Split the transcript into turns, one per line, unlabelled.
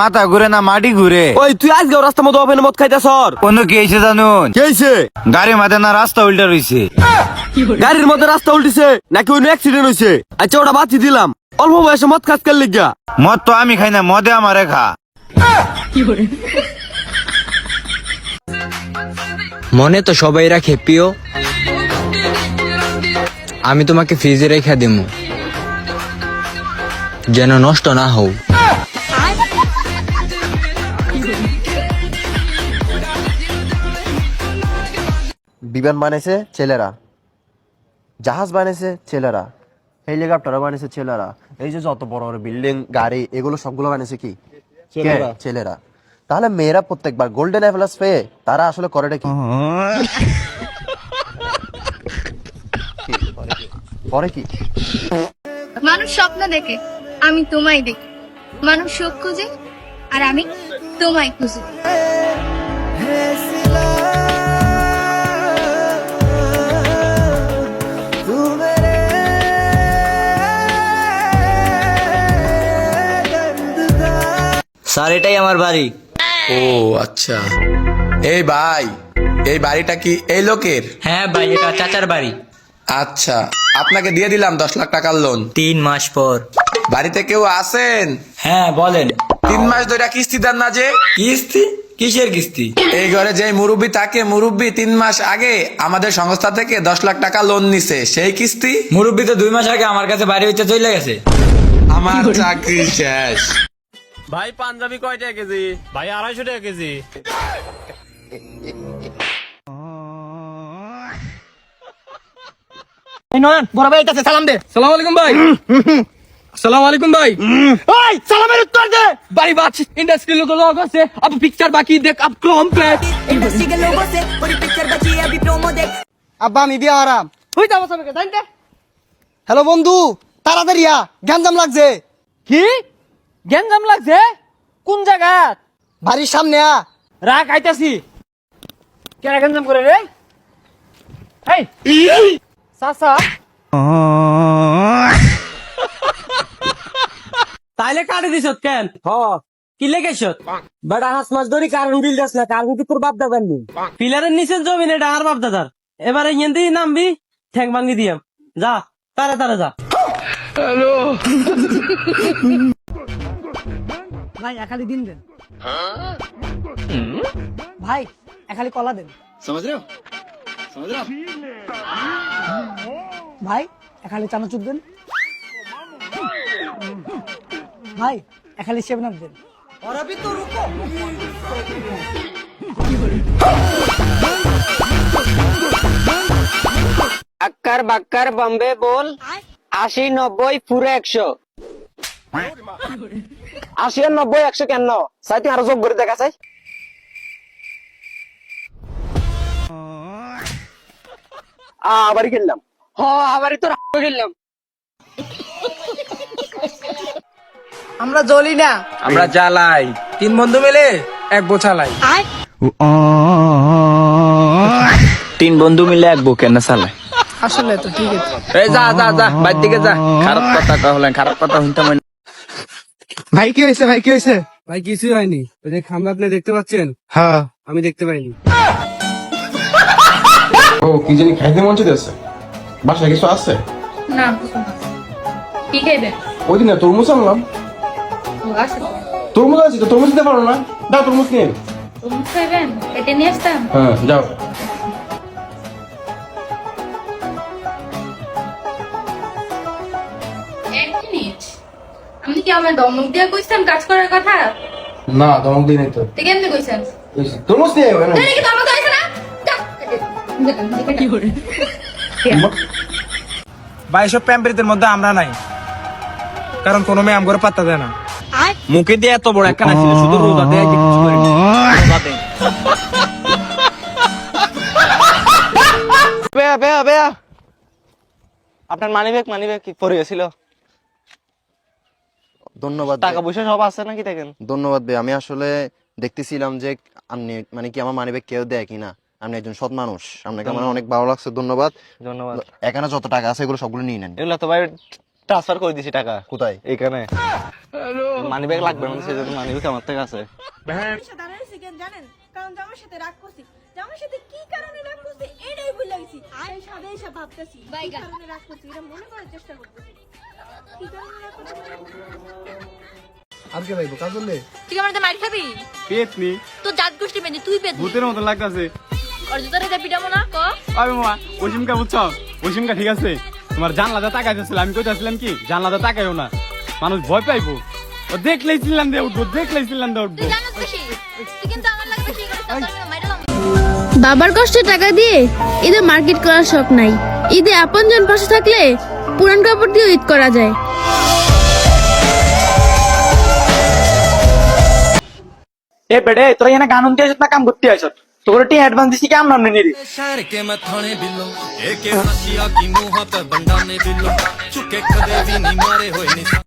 মাথা ঘুরে না মাটি ঘুরে।
ওই তুই আজকে রাস্তার মধ্যে ওপেনে মদ খাইতেছ?
অন্য কি হয়েছে জানুন?
কি হইছে?
গাড়ি মাথে না রাস্তা উল্টা রয়েছে।
গাড়ির মধ্যে রাস্তা উল্টিছে নাকি অন্য অ্যাক্সিডেন্ট হইছে? আচ্ছা ওটা বাতি দিলাম, অল্প বয়সে মদ খাস কার লিগা?
মদ তো আমি খাই না, মদে আমারে খা।
মনে তো সবাই রাখে প্রিয়, আমি তোমাকে ফ্রিজে রেখে দিমু যেন নষ্ট না হও।
বিমান বানিয়েছে ছেলেরা, জাহাজ বানিয়েছে ছেলেরা, হেলিকপ্টারও বানিয়েছে ছেলেরা, এই যে যত বড় বড় বিল্ডিং গাড়ি এগুলো সবগুলো বানিয়েছে কি ছেলেরা। তাহলে মেয়েরা প্রত্যেকবার গোল্ডেন অ্যাপেলাস পেয়ে তারা আসলে করেটা কি? করে কি?
মানুষ স্বপ্ন দেখে, আমি তোমায় দেখি। মানুষ সুখ খুঁজে আর আমি তোমায় খুঁজি।
স্যার এটাই আমার বাড়ি।
ও আচ্ছা। এই ভাই, এই বাড়িটা কি এই লোকের?
হ্যাঁ ভাই, এটা চাচার বাড়ি।
আচ্ছা, আপনাকে দিয়ে দিলাম 10 লাখ টাকার লোন।
3 মাস পর।
বাড়িতে কেউ আছেন?
হ্যাঁ বলেন।
3 মাস ধরে কিস্তি দেন না যে?
কিস্তি? কিসের কিস্তি?
এই ঘরে যে মুরব্বি তাকে, মুরব্বি 3 মাস আগে আমাদের সংস্থা থেকে 10 লাখ টাকা লোন নিছে, সেই কিস্তি।
মুরব্বী তো 2 মাস আগে আমার কাছে বাড়ি হইতে চলে গেছে।
আমার চাকরি শেষ।
ভাই পাঞ্জাবি কয় টাকা কেজি?
ভাই 250 টাকা কেজি।
বড় ভাই এটা সালাম দে। সালাম আলাইকুম ভাই। আসসালামু আলাইকুম ভাই। ওই সালামের উত্তর দে। বাড়ি বাচ ইন্ডাস্ট্রি লোগো আছে, अब पिक्चर बाकी देख, अब कंप्लीट
इंडस्ट्री के लोगों से पूरी पिक्चर बची है, अभी प्रोमो देख।
আব্বা আমি বিয়া হারাম।
হই যাবো সবকে জানতে।
হ্যালো বন্ধু, তাড়াতাড়ি আ, গ্যাঞ্জাম লাগছে।
কি গ্যাঞ্জাম লাগছে? কোন জায়গা?
বাড়ির সামনে আ।
রাখ আইতাছি। কেন গ্যাঞ্জাম করে রে? এই সাসা তাইলে কাটে দিছত কেন? কি লেগেছত? বেটা হাঁস মাছ ধরি কারণ বিল দাস না, কারণ কি তোর বাপ দাদার নি? পিলারের নিচে জমিন এটা আর বাপ দাদার। এবারে ইয়েন্দি নামবি, ঠ্যাং ভাঙ্গি দিয়াম। যা তারা তারা যা। হ্যালো
ভাই একালি দিন দেন। ভাই একালি কলা দেন। ভাই একালি চানাচুর দেন। ভাই একালি সেবনাপ দেন।
আক্কার বাক্কার বম্বে বল। 80 90 পুরো 100। 80 আর 90 100 কেন? সাইতে আরো যোগ করে দেখা চাই। আবারই খেললাম। আবারই তো খেললাম।
আমরা জ্বলি না,
আমরা জ্বালাই। 3 বন্ধু মিলে 1 বোঝালাই। 3 বন্ধু মিলে 1 বউ কেন চালায়?
আসলে তো ঠিক আছে।
এই যা যা যা, বাইর দিকে যা। খারাপ কথা কহলেন, খারাপ কথা শুনতে মন।
ভাই কি হয়েছে? ভাই কি হয়েছে?
ভাই কিছুই হয়নি। ওই যে খাম্বা আপনি দেখতে পাচ্ছেন?
হ্যাঁ
আমি দেখতে পাইনি।
ও কি জানি খাইতে মন চাইতেছে, বাসায় কিছু আছে?
না কি খাইবে?
ওই দিন না তরমুজ আনলাম। তরমুজ আছে তো, তরমুজ দিতে পারো না? দাও তরমুজ নিয়ে।
তুমি খাইবেন? এটা নিয়ে আসতাম।
হ্যাঁ যাও।
এক মিনিট, আপনি কি আমার দমক দিয়ে কইছেন কাজ করার কথা?
না ধমক দিই নাই তো।
তো কেমনে কইছেন?
তরমুজ নিয়ে আয় না।
তাহলে কি দমক হইছে না? কি করে?
ভাই সব প্যাম্পরিতের মধ্যে আমরা নাই, কারণ কোনো মেয়ে আমগরে পাত্তা দেয় না। মুখে দিয়ে এত বড় একটা নাছিল, শুধু রোজা দেয় কিছু করে না। রোজা দেয়।
বেয়া বেয়া বেয়া, আপনার মানিব্যাগ কি পড়ে গেছিল?
ধন্যবাদ
টাকা পয়সা সব আছে নাকি দেখেন?
ধন্যবাদ ভাই। আমি আসলে দেখতেছিলাম যে আপনি মানে কি আমার মানিব্যাগ কেউ দেয় কিনা। আপনি একজন সৎ মানুষ, আপনাকে আমার অনেক ভালো লাগছে। ধন্যবাদ।
ধন্যবাদ।
এখানে যত টাকা আছে এগুলো সবগুলো নিয়ে নেন।
এগুলা তো ভাই
ট্রান্সফার করে দিছি টাকা
কোথায়?
এখানে মানি ব্যাগ লাগবে না সেজন্য মানি ব্যাগ আমার থেকে আছে
জানেন কারণ জামার সাথে রাগ করছি জামার সাথে কি কারণে রাগ করছি এটাই ভুলে গেছি এই সাথে এসে ভাবতেছি কি কারণে রাগ করছি এটা মনে করার চেষ্টা করতেছি কি কারণে রাগ করছি
আজকে ভাইবো কাজ করলে
তুই আমার মাইর খাবি
পেতনি
তো জাত গোষ্ঠী পেনি তুই পেতি
ভূতের মতো লাগতাছে
আর জুতারে দে পিটামো না ক
আরে মামা ওইসিমকা বুঝছো ওইসিমকা ঠিক আছে তোমার জানলাটা তাকাইতেছিল আমি কইতাছিলাম কি জানলাটা তাকাইও না মানুষ ভয় পাইবো ও দেখলেই চিল্লাম দিয়ে উঠবো দেখলেই চিল্লাম দিয়ে উঠবো
তুই জানিস বেশি তুই কিন্তু আমার লাগে বেশি করিস আমি মাইরালাম
বাবার কষ্টে টাকা দিয়ে ঈদে মার্কেট করার শখ নাই ঈদে আপনজন পাশে থাকলে পুরান কাপড় দিয়ে ঈদ করা যায়।
এ বেড়ে তোরা এখানে গান শুনতে আসত না কাম করতে আসত তোর টি অ্যাডভান্স দিছি কি আমরা নিরি
शहर के मथाने बिलो एक हाशिया की मुंह पे बंडा ने बिलो चुके कदे भी नहीं मारे होए